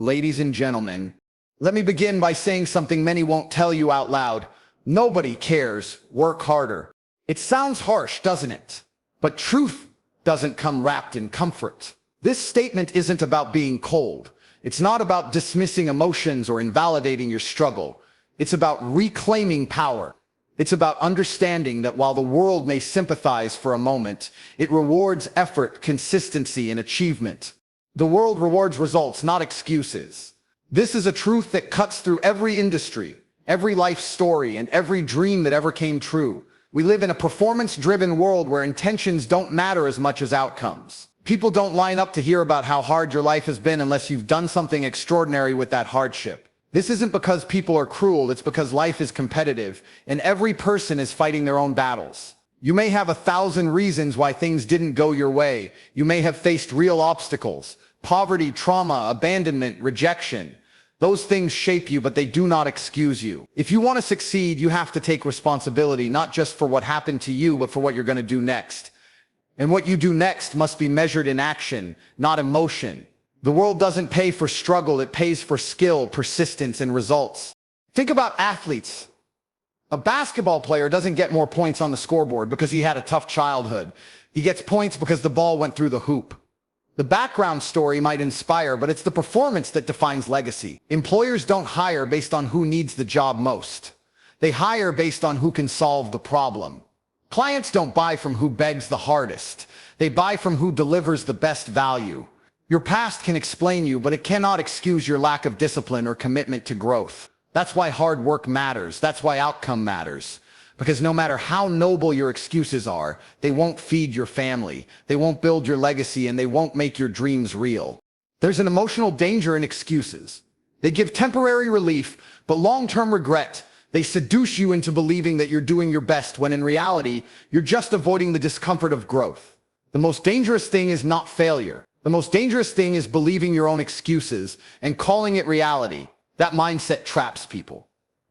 Ladies and gentlemen, let me begin by saying something many won't tell you out loud. Nobody cares. Work harder. It sounds harsh, doesn't it? But truth doesn't come wrapped in comfort. This statement isn't about being cold. It's not about dismissing emotions or invalidating your struggle. It's about reclaiming power. It's about understanding that while the world may sympathize for a moment, it rewards effort, consistency, and achievement. The world rewards results, not excuses. This is a truth that cuts through every industry, every life story, and every dream that ever came true. We live in a performance-driven world where intentions don't matter as much as outcomes. People don't line up to hear about how hard your life has been unless you've done something extraordinary with that hardship. This isn't because people are cruel, it's because life is competitive, and every person is fighting their own battles. You may have 1,000 reasons why things didn't go your way. You may have faced real obstacles, poverty, trauma, abandonment, rejection. Those things shape you, but they do not excuse you. If you want to succeed, you have to take responsibility, not just for what happened to you, but for what you're going to do next. And what you do next must be measured in action, not emotion. The world doesn't pay for struggle, it pays for skill, persistence, and results. Think about athletes. A basketball player doesn't get more points on the scoreboard because he had a tough childhood. He gets points because the ball went through the hoop. The background story might inspire, but it's the performance that defines legacy. Employers don't hire based on who needs the job most. They hire based on who can solve the problem. Clients don't buy from who begs the hardest. They buy from who delivers the best value. Your past can explain you, but it cannot excuse your lack of discipline or commitment to growth. That's why hard work matters. That's why outcome matters. Because no matter how noble your excuses are, they won't feed your family, they won't build your legacy, and they won't make your dreams real. There's an emotional danger in excuses. They give temporary relief, but long-term regret. They seduce you into believing that you're doing your best when in reality, you're just avoiding the discomfort of growth. The most dangerous thing is not failure. The most dangerous thing is believing your own excuses and calling it reality. That mindset traps people.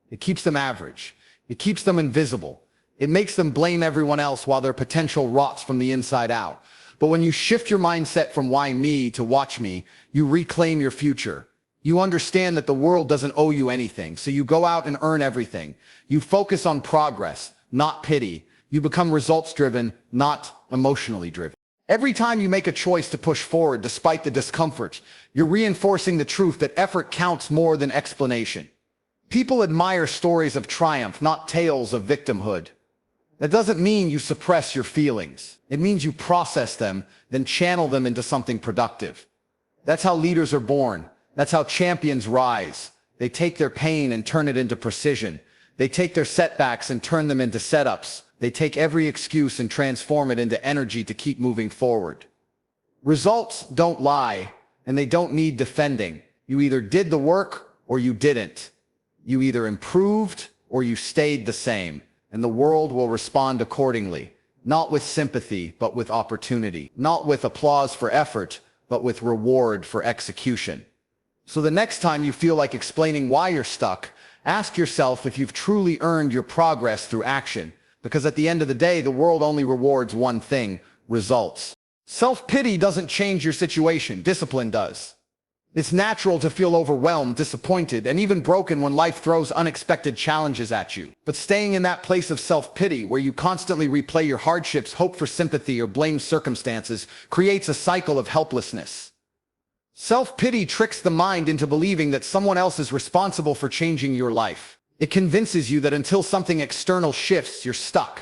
It keeps them average. It keeps them invisible. It makes them blame everyone else while their potential rots from the inside out. But when you shift your mindset from why me to watch me, you reclaim your future. You understand that the world doesn't owe you anything, so you go out and earn everything. You focus on progress, not pity. You become results-driven, not emotionally driven. Every time you make a choice to push forward despite the discomfort, you're reinforcing the truth that effort counts more than explanation. People admire stories of triumph, not tales of victimhood. That doesn't mean you suppress your feelings. It means you process them, then channel them into something productive. That's how leaders are born. That's how champions rise. They take their pain and turn it into precision. They take their setbacks and turn them into setups. They take every excuse and transform it into energy to keep moving forward. Results don't lie, and they don't need defending. You either did the work or you didn't. You either improved or you stayed the same, and the world will respond accordingly, not with sympathy, but with opportunity, not with applause for effort, but with reward for execution. So the next time you feel like explaining why you're stuck, ask yourself if you've truly earned your progress through action, because at the end of the day, the world only rewards one thing: results. Self-pity doesn't change your situation, discipline does. It's natural to feel overwhelmed, disappointed, and even broken when life throws unexpected challenges at you. But staying in that place of self-pity, where you constantly replay your hardships, hope for sympathy, or blame circumstances, creates a cycle of helplessness. Self-pity tricks the mind into believing that someone else is responsible for changing your life. It convinces you that until something external shifts, you're stuck.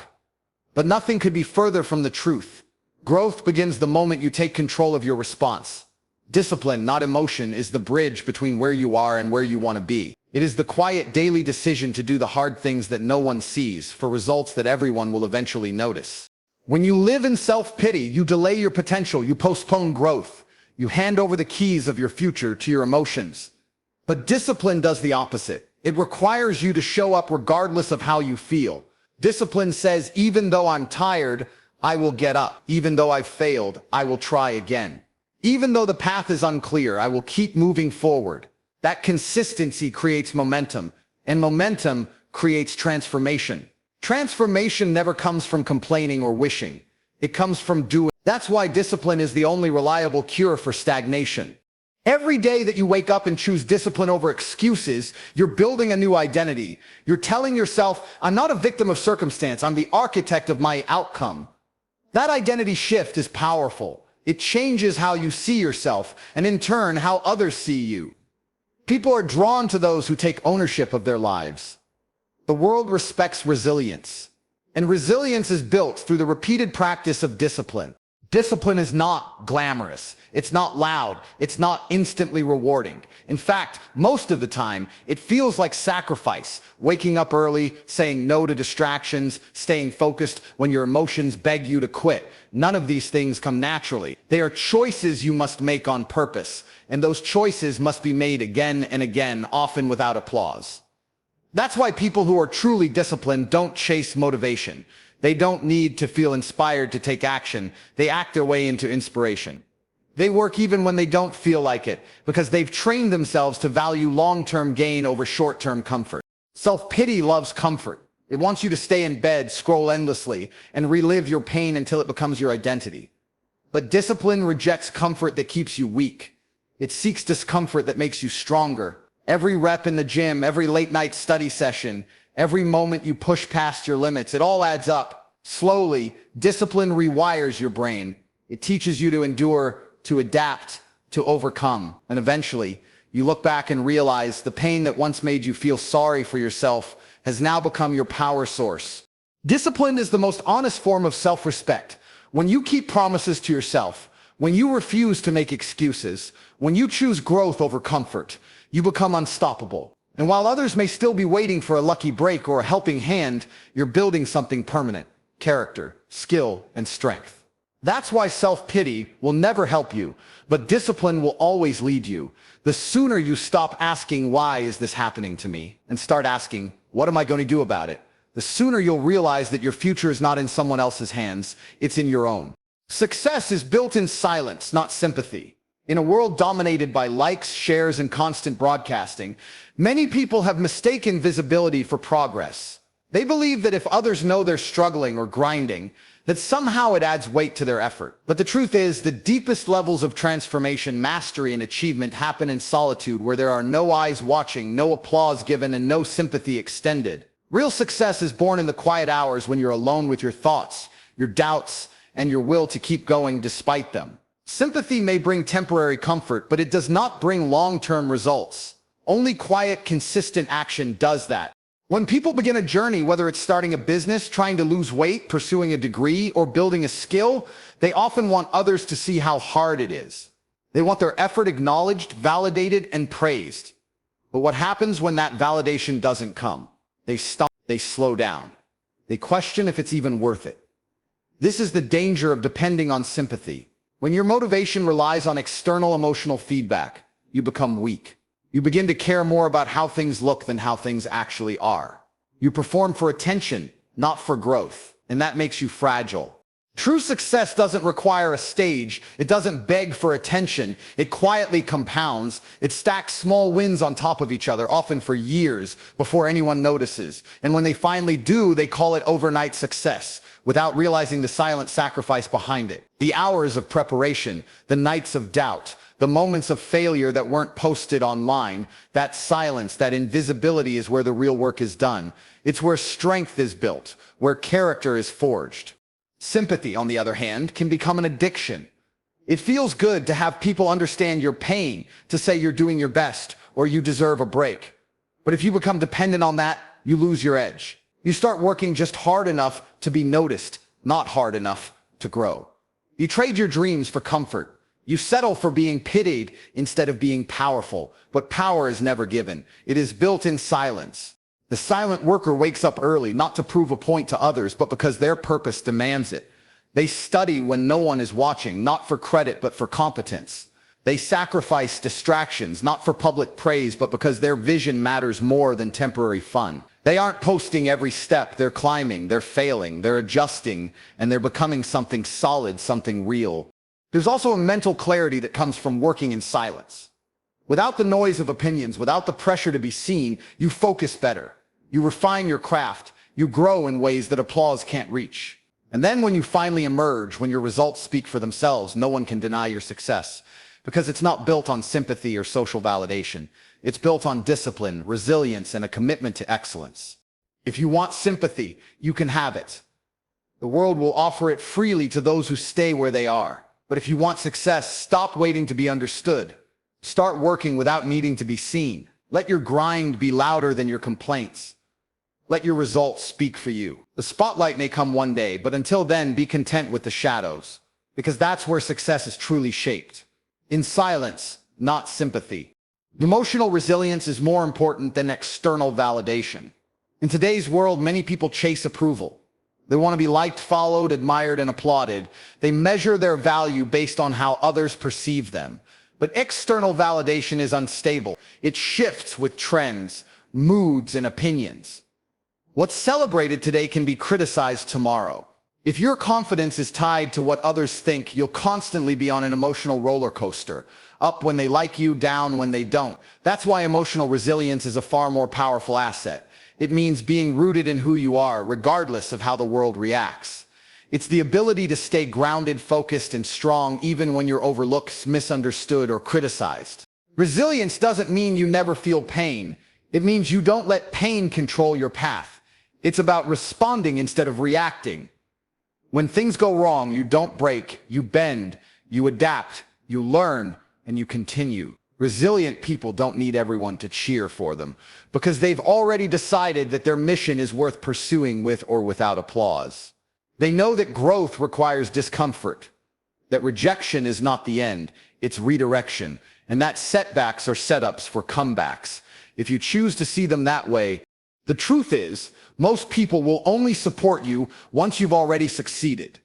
But nothing could be further from the truth. Growth begins the moment you take control of your response. Discipline, not emotion, is the bridge between where you are and where you want to be. It is the quiet daily decision to do the hard things that no one sees, for results that everyone will eventually notice. When you live in self-pity, you delay your potential, you postpone growth, you hand over the keys of your future to your emotions. But discipline does the opposite. It requires you to show up regardless of how you feel. Discipline says, even though I'm tired, I will get up. Even though I've failed, I will try again. Even though the path is unclear, I will keep moving forward. That consistency creates momentum, and momentum creates transformation. Transformation never comes from complaining or wishing. It comes from doing. That's why discipline is the only reliable cure for stagnation. Every day that you wake up and choose discipline over excuses, you're building a new identity. You're telling yourself, I'm not a victim of circumstance, I'm the architect of my outcome. That identity shift is powerful. It changes how you see yourself, and in turn, how others see you. People are drawn to those who take ownership of their lives. The world respects resilience, and resilience is built through the repeated practice of discipline. Discipline is not glamorous. It's not loud. It's not instantly rewarding. In fact, most of the time, it feels like sacrifice. Waking up early, saying no to distractions, staying focused when your emotions beg you to quit. None of these things come naturally. They are choices you must make on purpose, and those choices must be made again and again, often without applause. That's why people who are truly disciplined don't chase motivation. They don't need to feel inspired to take action. They act their way into inspiration. They work even when they don't feel like it, because they've trained themselves to value long-term gain over short-term comfort. Self-pity loves comfort. It wants you to stay in bed, scroll endlessly, and relive your pain until it becomes your identity. But discipline rejects comfort that keeps you weak. It seeks discomfort that makes you stronger. Every rep in the gym, every late-night study session, every moment you push past your limits, it all adds up. Slowly, discipline rewires your brain. It teaches you to endure, to adapt, to overcome. And eventually, you look back and realize the pain that once made you feel sorry for yourself has now become your power source. Discipline is the most honest form of self-respect. When you keep promises to yourself, when you refuse to make excuses, when you choose growth over comfort, you become unstoppable. And while others may still be waiting for a lucky break or a helping hand, you're building something permanent: character, skill, and strength. That's why self-pity will never help you, but discipline will always lead you. The sooner you stop asking, why is this happening to me, and start asking, what am I going to do about it, the sooner you'll realize that your future is not in someone else's hands, it's in your own. Success is built in silence, not sympathy. In a world dominated by likes, shares, and constant broadcasting, many people have mistaken visibility for progress. They believe that if others know they're struggling or grinding, that somehow it adds weight to their effort. But the truth is, the deepest levels of transformation, mastery, and achievement happen in solitude, where there are no eyes watching, no applause given, and no sympathy extended. Real success is born in the quiet hours when you're alone with your thoughts, your doubts, and your will to keep going despite them. Sympathy may bring temporary comfort, but it does not bring long-term results. Only quiet, consistent action does that. When people begin a journey, whether it's starting a business, trying to lose weight, pursuing a degree, or building a skill, they often want others to see how hard it is. They want their effort acknowledged, validated, and praised. But what happens when that validation doesn't come? They stop, they slow down. They question if it's even worth it. This is the danger of depending on sympathy. When your motivation relies on external emotional feedback, you become weak. You begin to care more about how things look than how things actually are. You perform for attention, not for growth, and that makes you fragile. True success doesn't require a stage. It doesn't beg for attention. It quietly compounds. It stacks small wins on top of each other, often for years, before anyone notices. And when they finally do, they call it overnight success, without realizing the silent sacrifice behind it. The hours of preparation, the nights of doubt, the moments of failure that weren't posted online, that silence, that invisibility is where the real work is done. It's where strength is built, where character is forged. Sympathy, on the other hand, can become an addiction. It feels good to have people understand your pain, to say you're doing your best, or you deserve a break. But if you become dependent on that, you lose your edge. You start working just hard enough to be noticed, not hard enough to grow. You trade your dreams for comfort. You settle for being pitied instead of being powerful. But power is never given. It is built in silence. The silent worker wakes up early, not to prove a point to others, but because their purpose demands it. They study when no one is watching, not for credit, but for competence. They sacrifice distractions, not for public praise, but because their vision matters more than temporary fun. They aren't posting every step. They're climbing, they're failing, they're adjusting, and they're becoming something solid, something real. There's also a mental clarity that comes from working in silence. Without the noise of opinions, without the pressure to be seen, you focus better. You refine your craft. You grow in ways that applause can't reach. And then when you finally emerge, when your results speak for themselves, no one can deny your success. because it's not built on sympathy or social validation. It's built on discipline, resilience, and a commitment to excellence. If you want sympathy, you can have it. The world will offer it freely to those who stay where they are. But if you want success, stop waiting to be understood. Start working without needing to be seen. Let your grind be louder than your complaints. Let your results speak for you. The spotlight may come one day, but until then, be content with the shadows, because that's where success is truly shaped. In silence, not sympathy. Emotional resilience is more important than external validation. In today's world, many people chase approval. They want to be liked, followed, admired, and applauded. They measure their value based on how others perceive them. But external validation is unstable. It shifts with trends, moods, and opinions. What's celebrated today can be criticized tomorrow. If your confidence is tied to what others think, you'll constantly be on an emotional roller coaster. Up when they like you, down when they don't. That's why emotional resilience is a far more powerful asset. It means being rooted in who you are, regardless of how the world reacts. It's the ability to stay grounded, focused, and strong even when you're overlooked, misunderstood, or criticized. Resilience doesn't mean you never feel pain. It means you don't let pain control your path. It's about responding instead of reacting. When things go wrong, you don't break, you bend, you adapt, you learn, and you continue. Resilient people don't need everyone to cheer for them because they've already decided that their mission is worth pursuing with or without applause. They know that growth requires discomfort, that rejection is not the end, it's redirection, and that setbacks are setups for comebacks. If you choose to see them that way, the truth is, most people will only support you once you've already succeeded.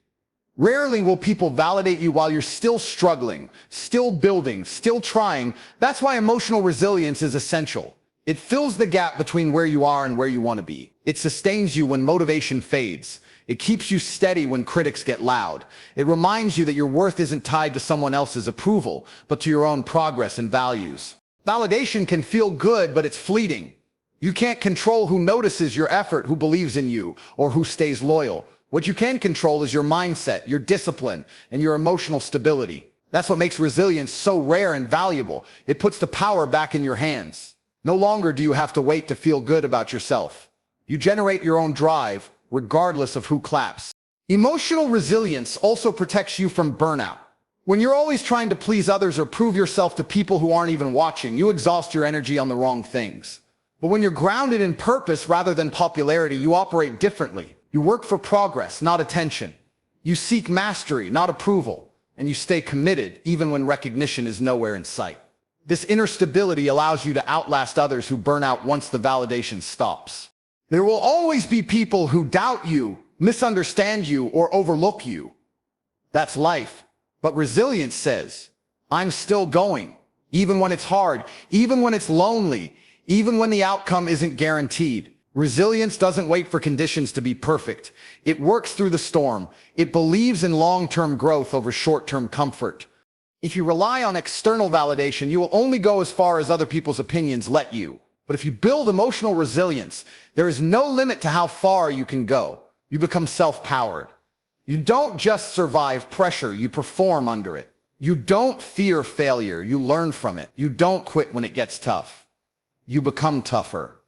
Rarely will people validate you while you're still struggling, still building, still trying. That's why emotional resilience is essential. It fills the gap between where you are and where you want to be. It sustains you when motivation fades. It keeps you steady when critics get loud. It reminds you that your worth isn't tied to someone else's approval, but to your own progress and values. Validation can feel good, but it's fleeting. You can't control who notices your effort, who believes in you, or who stays loyal. What you can control is your mindset, your discipline, and your emotional stability. That's what makes resilience so rare and valuable. It puts the power back in your hands. No longer do you have to wait to feel good about yourself. You generate your own drive, regardless of who claps. Emotional resilience also protects you from burnout. When you're always trying to please others or prove yourself to people who aren't even watching, you exhaust your energy on the wrong things. But when you're grounded in purpose rather than popularity, you operate differently. You work for progress, not attention. You seek mastery, not approval. And you stay committed, even when recognition is nowhere in sight. This inner stability allows you to outlast others who burn out once the validation stops. There will always be people who doubt you, misunderstand you, or overlook you. That's life. But resilience says, I'm still going, even when it's hard, even when it's lonely, even when the outcome isn't guaranteed. Resilience doesn't wait for conditions to be perfect. It works through the storm. It believes in long-term growth over short-term comfort. If you rely on external validation, you will only go as far as other people's opinions let you. But if you build emotional resilience, there is no limit to how far you can go. You become self-powered. You don't just survive pressure, you perform under it. You don't fear failure, you learn from it. You don't quit when it gets tough. You become tougher.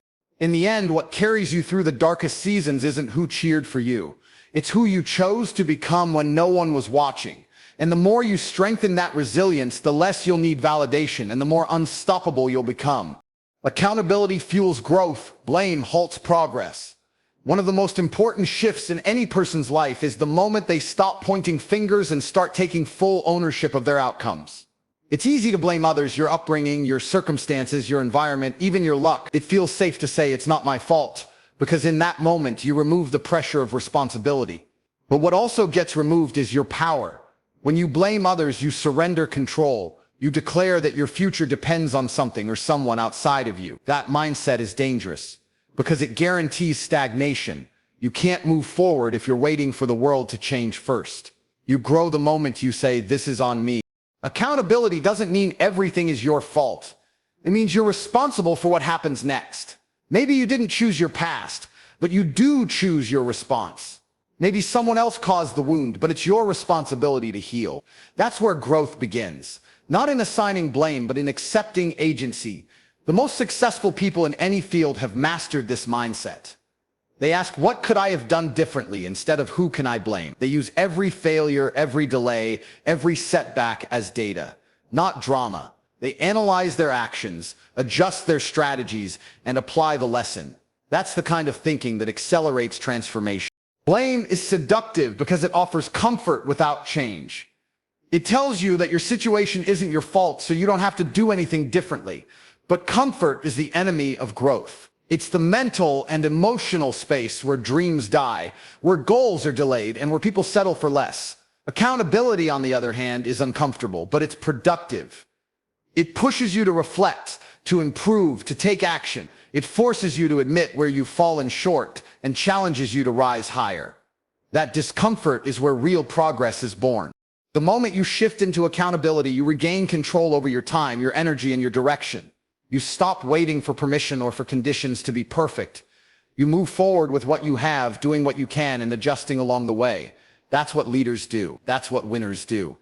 In the end, what carries you through the darkest seasons isn't who cheered for you. It's who you chose to become when no one was watching. And the more you strengthen that resilience, the less you'll need validation and the more unstoppable you'll become. Accountability fuels growth, blame halts progress. One of the most important shifts in any person's life is the moment they stop pointing fingers and start taking full ownership of their outcomes. It's easy to blame others, your upbringing, your circumstances, your environment, even your luck. It feels safe to say it's not my fault, because in that moment you remove the pressure of responsibility. But what also gets removed is your power. When you blame others, you surrender control. You declare that your future depends on something or someone outside of you. That mindset is dangerous because it guarantees stagnation. You can't move forward if you're waiting for the world to change first. You grow the moment you say, "This is on me." Accountability doesn't mean everything is your fault. It means you're responsible for what happens next. Maybe you didn't choose your past, but you do choose your response. Maybe someone else caused the wound, but it's your responsibility to heal. That's where growth begins. not in assigning blame, but in accepting agency. The most successful people in any field have mastered this mindset. They ask, what could I have done differently instead of who can I blame? They use every failure, every delay, every setback as data, not drama. They analyze their actions, adjust their strategies, and apply the lesson. That's the kind of thinking that accelerates transformation. Blame is seductive because it offers comfort without change. It tells you that your situation isn't your fault, so you don't have to do anything differently. But comfort is the enemy of growth. It's the mental and emotional space where dreams die, where goals are delayed, and where people settle for less. Accountability, on the other hand, is uncomfortable, but it's productive. It pushes you to reflect, to improve, to take action. It forces you to admit where you've fallen short and challenges you to rise higher. That discomfort is where real progress is born. The moment you shift into accountability, you regain control over your time, your energy, and your direction. You stop waiting for permission or for conditions to be perfect. You move forward with what you have, doing what you can, and adjusting along the way. That's what leaders do. That's what winners do.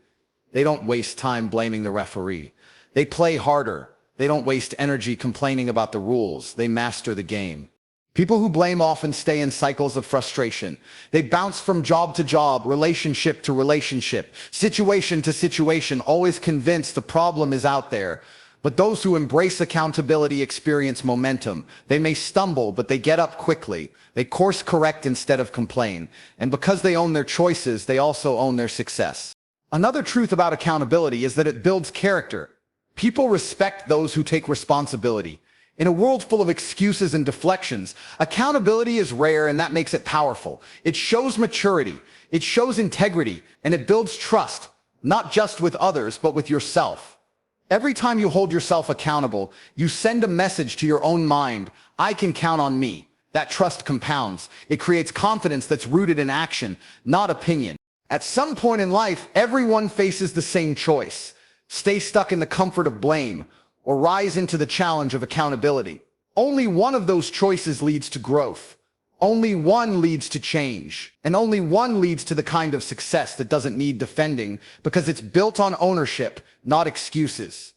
They don't waste time blaming the referee. They play harder. They don't waste energy complaining about the rules. They master the game. People who blame often stay in cycles of frustration. They bounce from job to job, relationship to relationship, situation to situation, always convinced the problem is out there. But those who embrace accountability experience momentum. They may stumble, but they get up quickly. They course correct instead of complain. And because they own their choices, they also own their success. Another truth about accountability is that it builds character. People respect those who take responsibility. In a world full of excuses and deflections, accountability is rare, and that makes it powerful. It shows maturity, it shows integrity, and it builds trust, not just with others, but with yourself. Every time you hold yourself accountable, you send a message to your own mind, I can count on me. That trust compounds. It creates confidence that's rooted in action, not opinion. At some point in life, everyone faces the same choice. Stay stuck in the comfort of blame, or rise into the challenge of accountability. Only one of those choices leads to growth. Only one leads to change. And only one leads to the kind of success that doesn't need defending, because it's built on ownership, not excuses.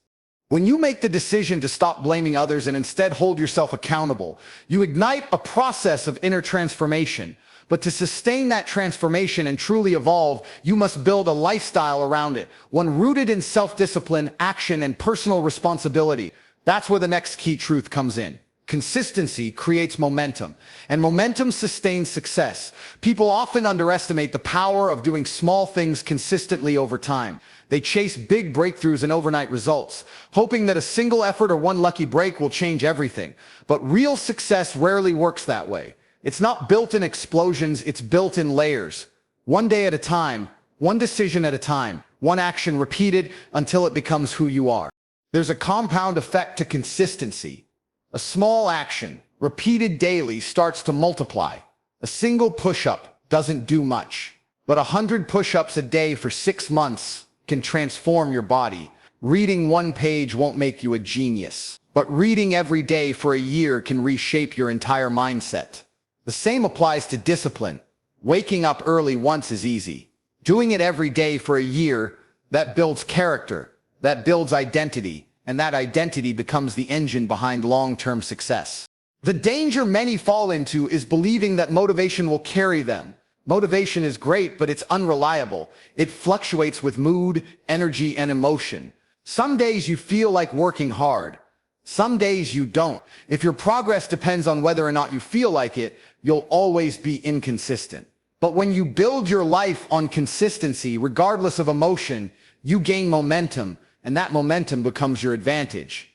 When you make the decision to stop blaming others and instead hold yourself accountable, you ignite a process of inner transformation. But to sustain that transformation and truly evolve, you must build a lifestyle around it, one rooted in self-discipline, action, and personal responsibility. That's where the next key truth comes in. Consistency creates momentum, and momentum sustains success. People often underestimate the power of doing small things consistently over time. They chase big breakthroughs and overnight results, hoping that a single effort or one lucky break will change everything. But real success rarely works that way. It's not built in explosions, it's built in layers. One day at a time, one decision at a time, one action repeated until it becomes who you are. There's a compound effect to consistency. A small action, repeated daily, starts to multiply. A single push-up doesn't do much, but 100 push-ups a day for 6 months can transform your body. Reading one page won't make you a genius, but reading every day for a year can reshape your entire mindset. The same applies to discipline. Waking up early once is easy. Doing it every day for a year, that builds character, that builds identity, and that identity becomes the engine behind long-term success. The danger many fall into is believing that motivation will carry them. Motivation is great, but it's unreliable. It fluctuates with mood, energy, and emotion. Some days you feel like working hard. Some days you don't. If your progress depends on whether or not you feel like it, you'll always be inconsistent. But when you build your life on consistency, regardless of emotion, you gain momentum, and that momentum becomes your advantage.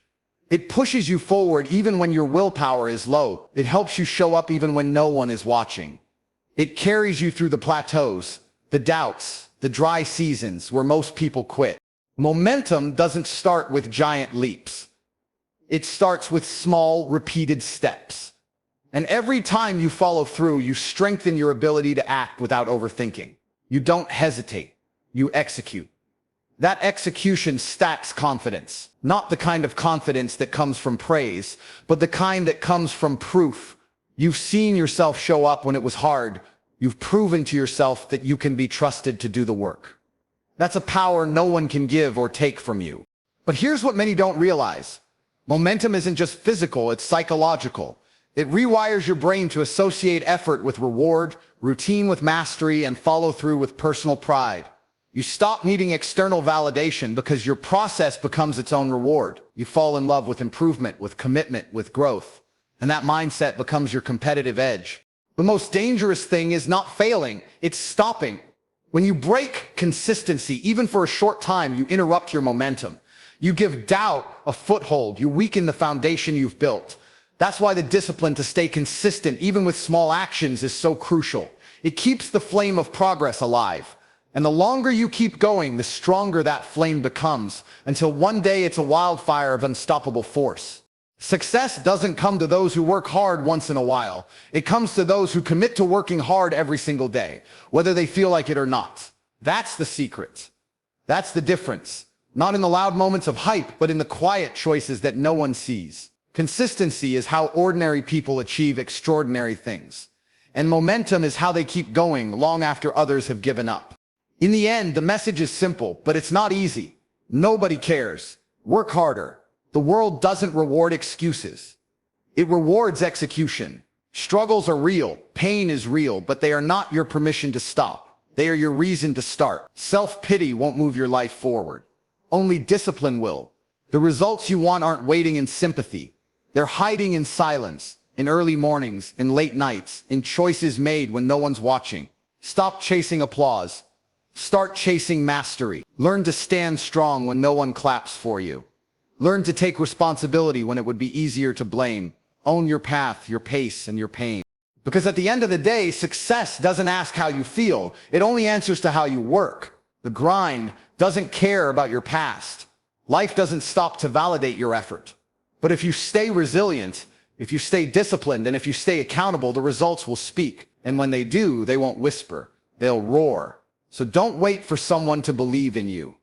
It pushes you forward even when your willpower is low. It helps you show up even when no one is watching. It carries you through the plateaus, the doubts, the dry seasons where most people quit. Momentum doesn't start with giant leaps. It starts with small, repeated steps. And every time you follow through, you strengthen your ability to act without overthinking. You don't hesitate. You execute. That execution stacks confidence. Not the kind of confidence that comes from praise, but the kind that comes from proof. You've seen yourself show up when it was hard. You've proven to yourself that you can be trusted to do the work. That's a power no one can give or take from you. But here's what many don't realize. Momentum isn't just physical, it's psychological. It rewires your brain to associate effort with reward, routine with mastery, and follow through with personal pride. You stop needing external validation because your process becomes its own reward. You fall in love with improvement, with commitment, with growth. And that mindset becomes your competitive edge. The most dangerous thing is not failing, it's stopping. When you break consistency, even for a short time, you interrupt your momentum. You give doubt a foothold. You weaken the foundation you've built. That's why the discipline to stay consistent, even with small actions, is so crucial. It keeps the flame of progress alive. And the longer you keep going, the stronger that flame becomes, until one day it's a wildfire of unstoppable force. Success doesn't come to those who work hard once in a while. It comes to those who commit to working hard every single day, whether they feel like it or not. That's the secret. That's the difference. Not in the loud moments of hype, but in the quiet choices that no one sees. Consistency is how ordinary people achieve extraordinary things. And momentum is how they keep going long after others have given up. In the end, the message is simple, but it's not easy. Nobody cares. Work harder. The world doesn't reward excuses. It rewards execution. Struggles are real, pain is real, but they are not your permission to stop. They are your reason to start. Self-pity won't move your life forward. Only discipline will. The results you want aren't waiting in sympathy. They're hiding in silence, in early mornings, in late nights, in choices made when no one's watching. Stop chasing applause. Start chasing mastery. Learn to stand strong when no one claps for you. Learn to take responsibility when it would be easier to blame. Own your path, your pace, and your pain. Because at the end of the day, success doesn't ask how you feel. It only answers to how you work. The grind doesn't care about your past. Life doesn't stop to validate your effort. But if you stay resilient, if you stay disciplined, and if you stay accountable, the results will speak. And when they do, they won't whisper. They'll roar. So don't wait for someone to believe in you.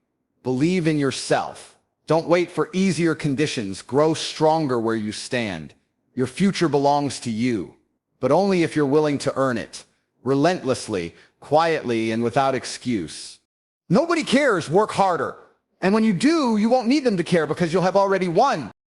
Believe in yourself. Don't wait for easier conditions. Grow stronger where you stand. Your future belongs to you, but only if you're willing to earn it, relentlessly, quietly, and without excuse. Nobody cares. Work harder. And when you do, you won't need them to care because you'll have already won.